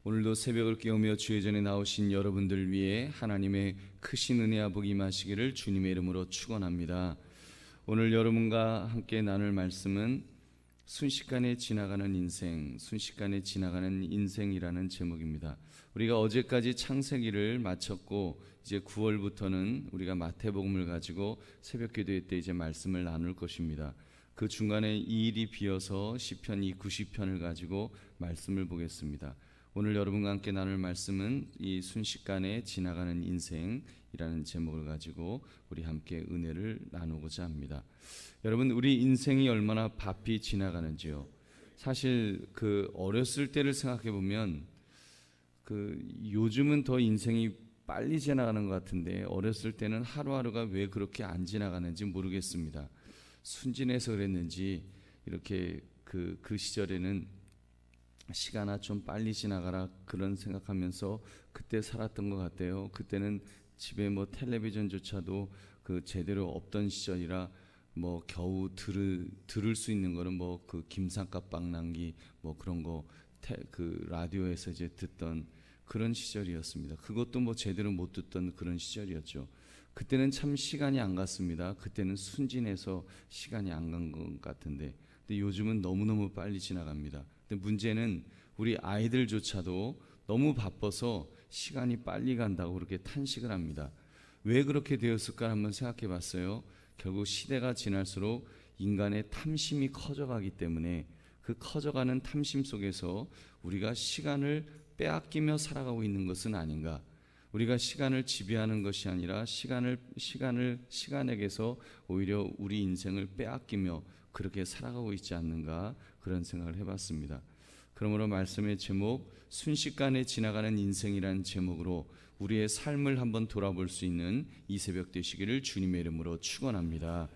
오늘도 새벽을 깨우며 주의 전에 나오신 여러분들 위해 하나님의 크신 은혜와 복이 임하시기를 주님의 이름으로 축원합니다. 오늘 여러분과 함께 나눌 말씀은 순식간에 지나가는 인생, 순식간에 지나가는 인생이라는 제목입니다. 우리가 어제까지 창세기를 마쳤고 이제 9월부터는 우리가 마태복음을 가지고 새벽 기도회 때 이제 말씀을 나눌 것입니다. 그 중간에 이 일이 비어서 시편 이 90편을 가지고 말씀을 보겠습니다. 오늘 여러분과 함께 나눌 말씀은 이 순식간에 지나가는 인생이라는 제목을 가지고 우리 함께 은혜를 나누고자 합니다. 여러분, 우리 인생이 얼마나 바삐 지나가는지요. 사실 어렸을 때를 생각해 보면 요즘은 더 인생이 빨리 지나가는 것 같은데 어렸을 때는 하루하루가 왜 그렇게 안 지나가는지 모르겠습니다. 순진해서 그랬는지 이렇게 그 시절에는 시간아 좀 빨리 지나가라 그런 생각하면서 그때 살았던 것 같아요. 그때는 집에 텔레비전조차도 제대로 없던 시절이라 겨우 들을 수 있는 거는 김상갑 방랑기 그런 거 라디오에서 이제 듣던 그런 시절이었습니다. 그것도 제대로 못 듣던 그런 시절이었죠. 그때는 참 시간이 안 갔습니다. 그때는 순진해서 시간이 안 간 것 같은데, 근데 요즘은 너무너무 빨리 지나갑니다. 근데 문제는 우리 아이들조차도 너무 바빠서 시간이 빨리 간다고 그렇게 탄식을 합니다. 왜 그렇게 되었을까 한번 생각해 봤어요. 결국 시대가 지날수록 인간의 탐심이 커져가기 때문에 그 커져가는 탐심 속에서 우리가 시간을 빼앗기며 살아가고 있는 것은 아닌가. 우리가 시간을 지배하는 것이 아니라 시간에게서 오히려 우리 인생을 빼앗기며 그렇게 살아가고 있지 않는가, 그런 생각을 해봤습니다. 그러므로 말씀의 제목 순식간에 지나가는 인생이라는 제목으로 우리의 삶을 한번 돌아볼 수 있는 이 새벽 되시기를 주님의 이름으로 축원합니다.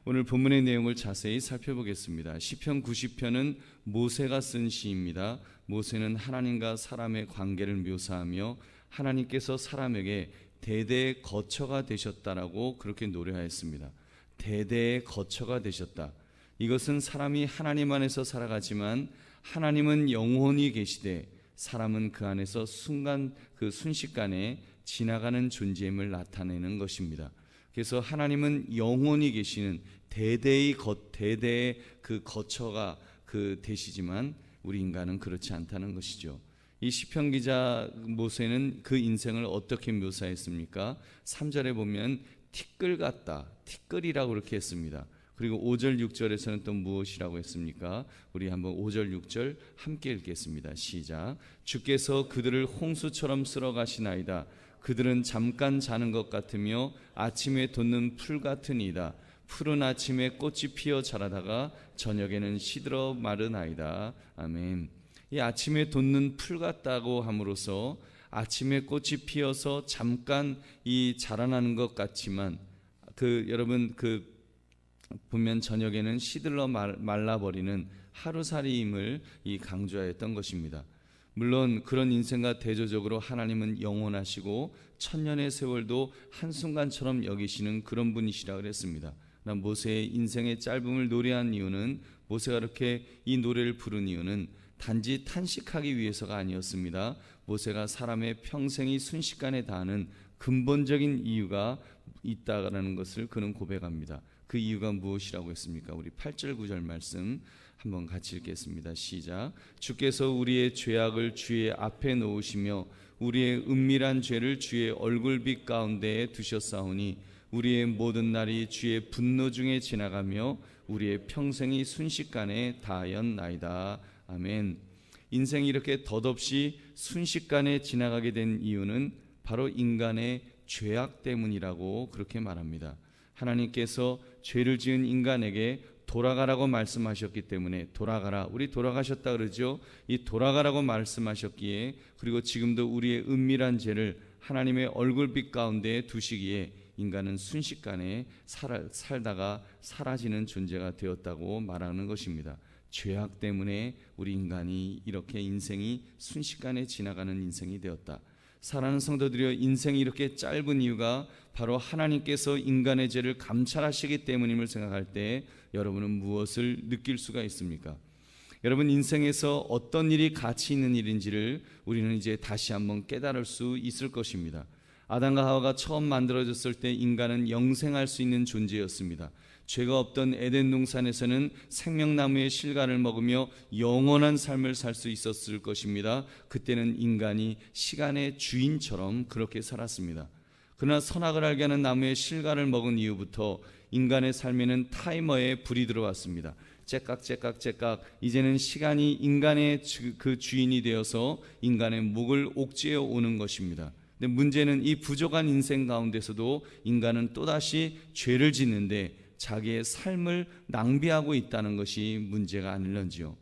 오늘 본문의 내용을 자세히 살펴보겠습니다. 시편 90편은 모세가 쓴 시입니다. 모세는 하나님과 사람의 관계를 묘사하며 하나님께서 사람에게 대대의 거처가 되셨다라고 그렇게 노래하였습니다. 대대의 거처가 되셨다. 이것은 사람이 하나님 안에서 살아가지만 하나님은 영원히 계시되 사람은 그 안에서 순식간에 지나가는 존재임을 나타내는 것입니다. 그래서 하나님은 영원히 계시는 대대의 그 거처가 되시지만 우리 인간은 그렇지 않다는 것이죠. 이 시편 기자 모세는 그 인생을 어떻게 묘사했습니까? 3절에 보면 티끌 같다, 티끌이라고 그렇게 했습니다. 그리고 5절 6절에서는 또 무엇이라고 했습니까? 우리 한번 5절 6절 함께 읽겠습니다. 시작. 주께서 그들을 홍수처럼 쓸어 가시나이다. 그들은 잠깐 자는 것 같으며 아침에 돋는 풀 같으니이다. 푸른 아침에 꽃이 피어 자라다가 저녁에는 시들어 마르나이다. 아멘. 이 아침에 돋는 풀 같다고 함으로써 아침에 꽃이 피어서 잠깐 이 자라나는 것 같지만 여러분 보면 저녁에는 시들러 말라버리는 하루살이임을 강조하였던 것입니다. 물론 그런 인생과 대조적으로 하나님은 영원하시고 천년의 세월도 한순간처럼 여기시는 그런 분이시라 그랬습니다. 모세의 인생의 짧음을 노래한 이유는, 모세가 그렇게 이 노래를 부른 이유는 단지 탄식하기 위해서가 아니었습니다. 모세가 사람의 평생이 순식간에 다하는 근본적인 이유가 있다라는 것을 그는 고백합니다. 그 이유가 무엇이라고 했습니까? 우리 8절 9절 말씀 한번 같이 읽겠습니다. 시작. 주께서 우리의 죄악을 주의 앞에 놓으시며 우리의 은밀한 죄를 주의 얼굴빛 가운데에 두셨사오니 우리의 모든 날이 주의 분노 중에 지나가며 우리의 평생이 순식간에 다하였나이다. 아멘. 인생이 이렇게 덧없이 순식간에 지나가게 된 이유는 바로 인간의 죄악 때문이라고 그렇게 말합니다. 하나님께서 죄를 지은 인간에게 돌아가라고 말씀하셨기 때문에 돌아가라, 우리 돌아가셨다 그러죠. 이 돌아가라고 말씀하셨기에, 그리고 지금도 우리의 은밀한 죄를 하나님의 얼굴빛 가운데 두시기에 인간은 순식간에 살다가 사라지는 존재가 되었다고 말하는 것입니다. 죄악 때문에 우리 인간이 이렇게 인생이 순식간에 지나가는 인생이 되었다. 사랑하는 성도들이여, 인생이 이렇게 짧은 이유가 바로 하나님께서 인간의 죄를 감찰하시기 때문임을 생각할 때 여러분은 무엇을 느낄 수가 있습니까? 여러분, 인생에서 어떤 일이 가치 있는 일인지를 우리는 이제 다시 한번 깨달을 수 있을 것입니다. 아담과 하와가 처음 만들어졌을 때 인간은 영생할 수 있는 존재였습니다. 죄가 없던 에덴 동산에서는 생명나무의 실과를 먹으며 영원한 삶을 살 수 있었을 것입니다. 그때는 인간이 시간의 주인처럼 그렇게 살았습니다. 그러나 선악을 알게 하는 나무의 실과를 먹은 이후부터 인간의 삶에는 타이머에 불이 들어왔습니다. 째깍째깍째깍, 이제는 시간이 인간의 그 주인이 되어서 인간의 목을 옥죄어 오는 것입니다. 근데 문제는 이 부족한 인생 가운데서도 인간은 또다시 죄를 짓는데 자기의 삶을 낭비하고 있다는 것이 문제가 아닐런지요.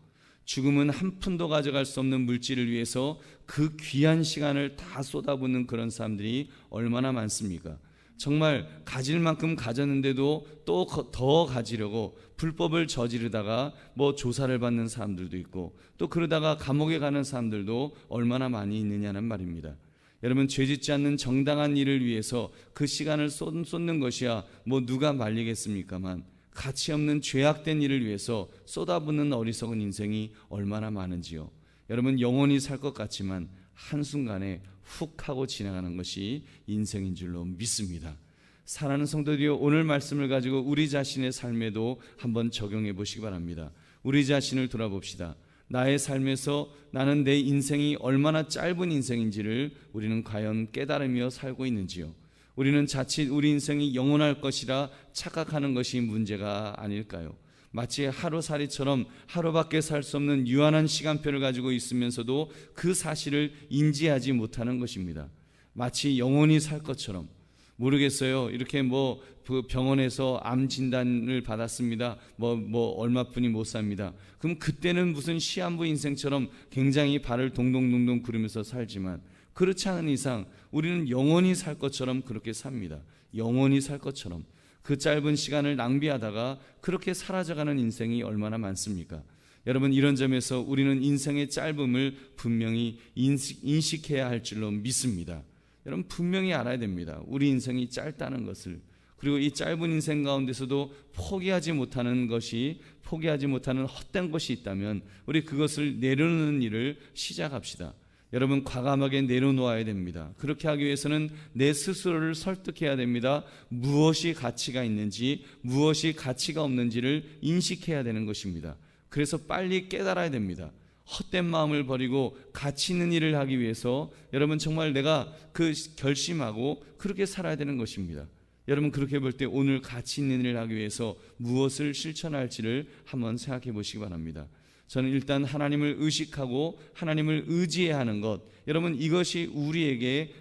죽음은 한 푼도 가져갈 수 없는 물질을 위해서 그 귀한 시간을 다 쏟아붓는 그런 사람들이 얼마나 많습니까? 정말 가질 만큼 가졌는데도 또 더 가지려고 불법을 저지르다가 조사를 받는 사람들도 있고, 또 그러다가 감옥에 가는 사람들도 얼마나 많이 있느냐는 말입니다. 여러분, 죄짓지 않는 정당한 일을 위해서 그 시간을 쏟는 것이야 누가 말리겠습니까만, 가치 없는 죄악된 일을 위해서 쏟아붓는 어리석은 인생이 얼마나 많은지요. 여러분, 영원히 살 것 같지만 한순간에 훅 하고 지나가는 것이 인생인 줄로 믿습니다. 사랑하는 성도들이여, 오늘 말씀을 가지고 우리 자신의 삶에도 한번 적용해 보시기 바랍니다. 우리 자신을 돌아봅시다. 나의 삶에서 나는 내 인생이 얼마나 짧은 인생인지를 우리는 과연 깨달으며 살고 있는지요. 우리는 자칫 우리 인생이 영원할 것이라 착각하는 것이 문제가 아닐까요? 마치 하루살이처럼 하루밖에 살 수 없는 유한한 시간표를 가지고 있으면서도 그 사실을 인지하지 못하는 것입니다. 마치 영원히 살 것처럼. 모르겠어요. 이렇게 그 병원에서 암 진단을 받았습니다. 얼마뿐이 못 삽니다. 그럼 그때는 무슨 시한부 인생처럼 굉장히 발을 동동동동 구르면서 살지만, 그렇지 않은 이상 우리는 영원히 살 것처럼 그렇게 삽니다. 영원히 살 것처럼 그 짧은 시간을 낭비하다가 그렇게 사라져가는 인생이 얼마나 많습니까? 여러분, 이런 점에서 우리는 인생의 짧음을 분명히 인식해야 할 줄로 믿습니다. 여러분, 분명히 알아야 됩니다. 우리 인생이 짧다는 것을. 그리고 이 짧은 인생 가운데서도 포기하지 못하는 헛된 것이 있다면 우리 그것을 내려놓는 일을 시작합시다. 여러분, 과감하게 내려놓아야 됩니다. 그렇게 하기 위해서는 내 스스로를 설득해야 됩니다. 무엇이 가치가 있는지, 무엇이 가치가 없는지를 인식해야 되는 것입니다. 그래서 빨리 깨달아야 됩니다. 헛된 마음을 버리고 가치 있는 일을 하기 위해서 여러분, 정말 내가 결심하고 그렇게 살아야 되는 것입니다. 여러분, 그렇게 볼 때 오늘 가치 있는 일을 하기 위해서 무엇을 실천할지를 한번 생각해 보시기 바랍니다. 저는 일단 하나님을 의식하고 하나님을 의지해야 하는 것, 여러분, 이것이 우리에게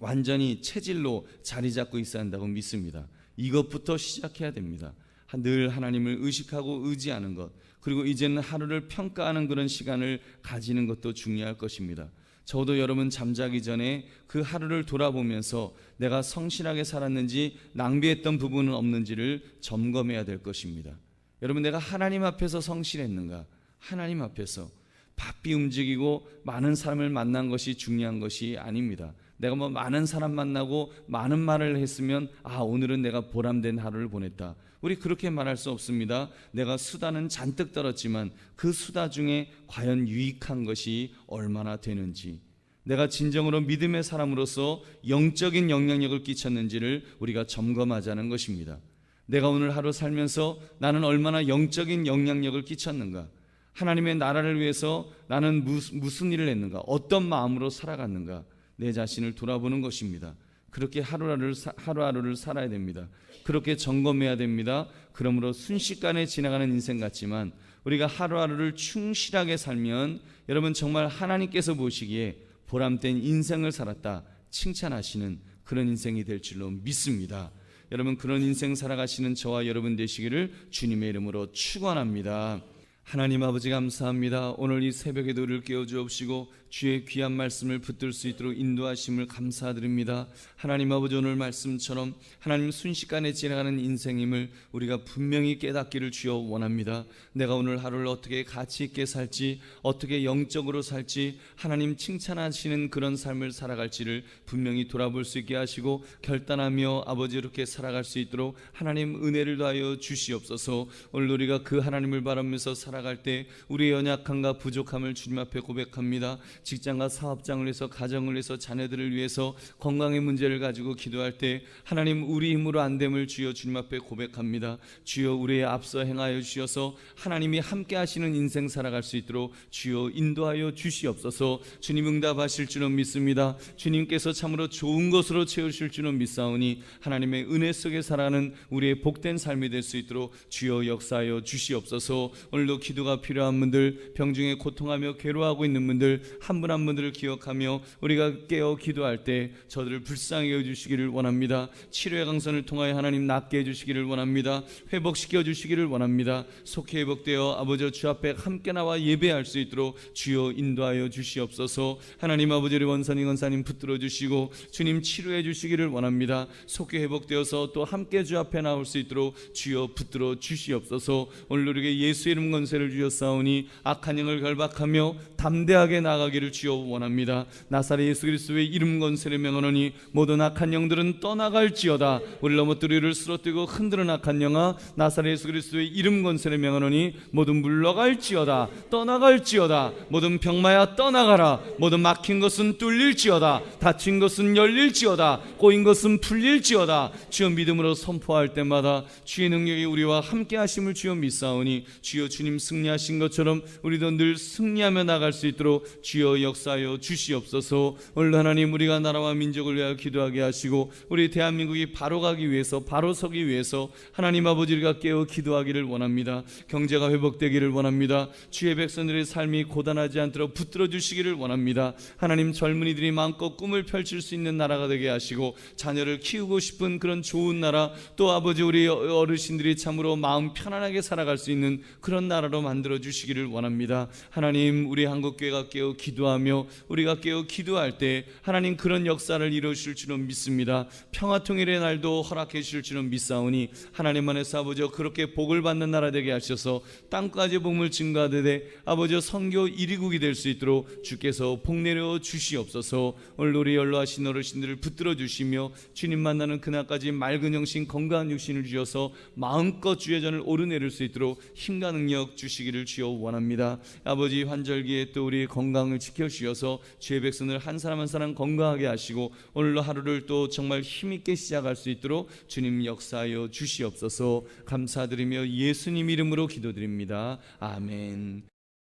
완전히 체질로 자리 잡고 있어야 한다고 믿습니다. 이것부터 시작해야 됩니다. 늘 하나님을 의식하고 의지하는 것, 그리고 이제는 하루를 평가하는 그런 시간을 가지는 것도 중요할 것입니다. 저도 여러분, 잠자기 전에 그 하루를 돌아보면서 내가 성실하게 살았는지, 낭비했던 부분은 없는지를 점검해야 될 것입니다. 여러분, 내가 하나님 앞에서 성실했는가? 하나님 앞에서 바삐 움직이고 많은 사람을 만난 것이 중요한 것이 아닙니다. 내가 많은 사람 만나고 많은 말을 했으면 오늘은 내가 보람된 하루를 보냈다. 우리 그렇게 말할 수 없습니다. 내가 수다는 잔뜩 떨었지만 그 수다 중에 과연 유익한 것이 얼마나 되는지, 내가 진정으로 믿음의 사람으로서 영적인 영향력을 끼쳤는지를 우리가 점검하자는 것입니다. 내가 오늘 하루 살면서 나는 얼마나 영적인 영향력을 끼쳤는가? 하나님의 나라를 위해서 나는 무슨 일을 했는가? 어떤 마음으로 살아갔는가? 내 자신을 돌아보는 것입니다. 그렇게 하루하루를 살아야 됩니다. 그렇게 점검해야 됩니다. 그러므로 순식간에 지나가는 인생 같지만 우리가 하루하루를 충실하게 살면 여러분, 정말 하나님께서 보시기에 보람된 인생을 살았다 칭찬하시는 그런 인생이 될 줄로 믿습니다. 여러분, 그런 인생 살아가시는 저와 여러분 되시기를 주님의 이름으로 축원합니다. 하나님 아버지, 감사합니다. 오늘 이 새벽에도 우리를 깨워주옵시고 주의 귀한 말씀을 붙들 수 있도록 인도하심을 감사드립니다. 하나님 아버지, 오늘 말씀처럼 하나님 순식간에 지나가는 인생임을 우리가 분명히 깨닫기를 주여 원합니다. 내가 오늘 하루를 어떻게 가치 있게 살지, 어떻게 영적으로 살지, 하나님 칭찬하시는 그런 삶을 살아갈지를 분명히 돌아볼 수 있게 하시고 결단하며 아버지 이렇게 살아갈 수 있도록 하나님 은혜를 더하여 주시옵소서. 오늘 우리가 그 하나님을 바라면서 살아갈 때 우리의 연약함과 부족함을 주님 앞에 고백합니다. 직장과 사업장을 위해서, 가정을 위해서, 자녀들을 위해서 건강의 문제를 가지고 기도할 때 하나님, 우리 힘으로 안 됨을 주여 주님 앞에 고백합니다. 주여 우리의 앞서 행하여 주셔서 하나님이 함께 하시는 인생 살아갈 수 있도록 주여 인도하여 주시옵소서. 주님 응답하실 줄은 믿습니다. 주님께서 참으로 좋은 것으로 채우실 줄은 믿사오니 하나님의 은혜 속에 살아가는 우리의 복된 삶이 될 수 있도록 주여 역사하여 주시옵소서. 오늘도 기도가 필요한 분들, 병중에 고통하며 괴로워하고 있는 분들 한 분 한 분들을 기억하며 우리가 깨어 기도할 때 저들을 불쌍히 여주시기를 원합니다. 치료의 강선을 통하여 하나님 낫게 해주시기를 원합니다. 회복시켜 주시기를 원합니다. 속히 회복되어 아버지 주 앞에 함께 나와 예배할 수 있도록 주여 인도하여 주시옵소서. 하나님 아버지를 원선이 권사님 붙들어 주시고 주님 치료해 주시기를 원합니다. 속히 회복되어서 또 함께 주 앞에 나올 수 있도록 주여 붙들어 주시옵소서. 오늘 우리에게 예수 이름 권세를 주셨사오니 악한 영을 결박하며 담대하게 나가기를 주여 원합니다. 나사렛 예수 그리스도의 이름 권세를 명하노니 모든 악한 영들은 떠나갈지어다. 우리 넘어뜨리를 쓰러뜨리고 흔드는 악한 영아, 나사렛 예수 그리스도의 이름 권세를 명하노니 모든 물러갈지어다. 떠나갈지어다. 모든 병마야 떠나가라. 모든 막힌 것은 뚫릴지어다. 닫힌 것은 열릴지어다. 꼬인 것은 풀릴지어다. 주여 믿음으로 선포할 때마다 주의 능력이 우리와 함께 하심을 주여 믿사오니 주여 주님 승리하신 것처럼 우리도 늘 승리하며 나갈 수 있도록 주여 역사하여 주시옵소서. 오늘 하나님, 우리가 나라와 민족을 위하여 기도하게 하시고 우리 대한민국이 바로 가기 위해서, 바로 서기 위해서 하나님 아버지가 깨어 기도하기를 원합니다. 경제가 회복되기를 원합니다. 주의 백성들의 삶이 고단하지 않도록 붙들어 주시기를 원합니다. 하나님, 젊은이들이 마음껏 꿈을 펼칠 수 있는 나라가 되게 하시고 자녀를 키우고 싶은 그런 좋은 나라, 또 아버지 우리 어르신들이 참으로 마음 편안하게 살아갈 수 있는 그런 나라로 만들어 주시기를 원합니다. 하나님, 우리 한국교회가 깨어 기도하며 우리가 깨어 기도할 때 하나님 그런 역사를 이루실 줄은 믿습니다. 평화통일의 날도 허락해 주실 줄은 믿사오니 하나님 안에서 아버지 그렇게 복을 받는 나라 되게 하셔서 땅까지 복을 증가되되 아버지 선교 1위국이 될 수 있도록 주께서 복 내려 주시옵소서. 오늘 우리 연로하신 어르신들을 붙들어 주시며 주님 만나는 그날까지 맑은 영신 건강한 육신을 주셔서 마음껏 주의 전을 오르내릴 수 있도록 힘과 능력 주시기를 주여 원합니다. 아버지 환절기에 또 우리 건강을 지켜주셔서 주의 백성을 한 사람 한 사람 건강하게 하시고 오늘로 하루를 또 정말 힘있게 시작할 수 있도록 주님 역사하여 주시옵소서. 감사드리며 예수님 이름으로 기도드립니다. 아멘.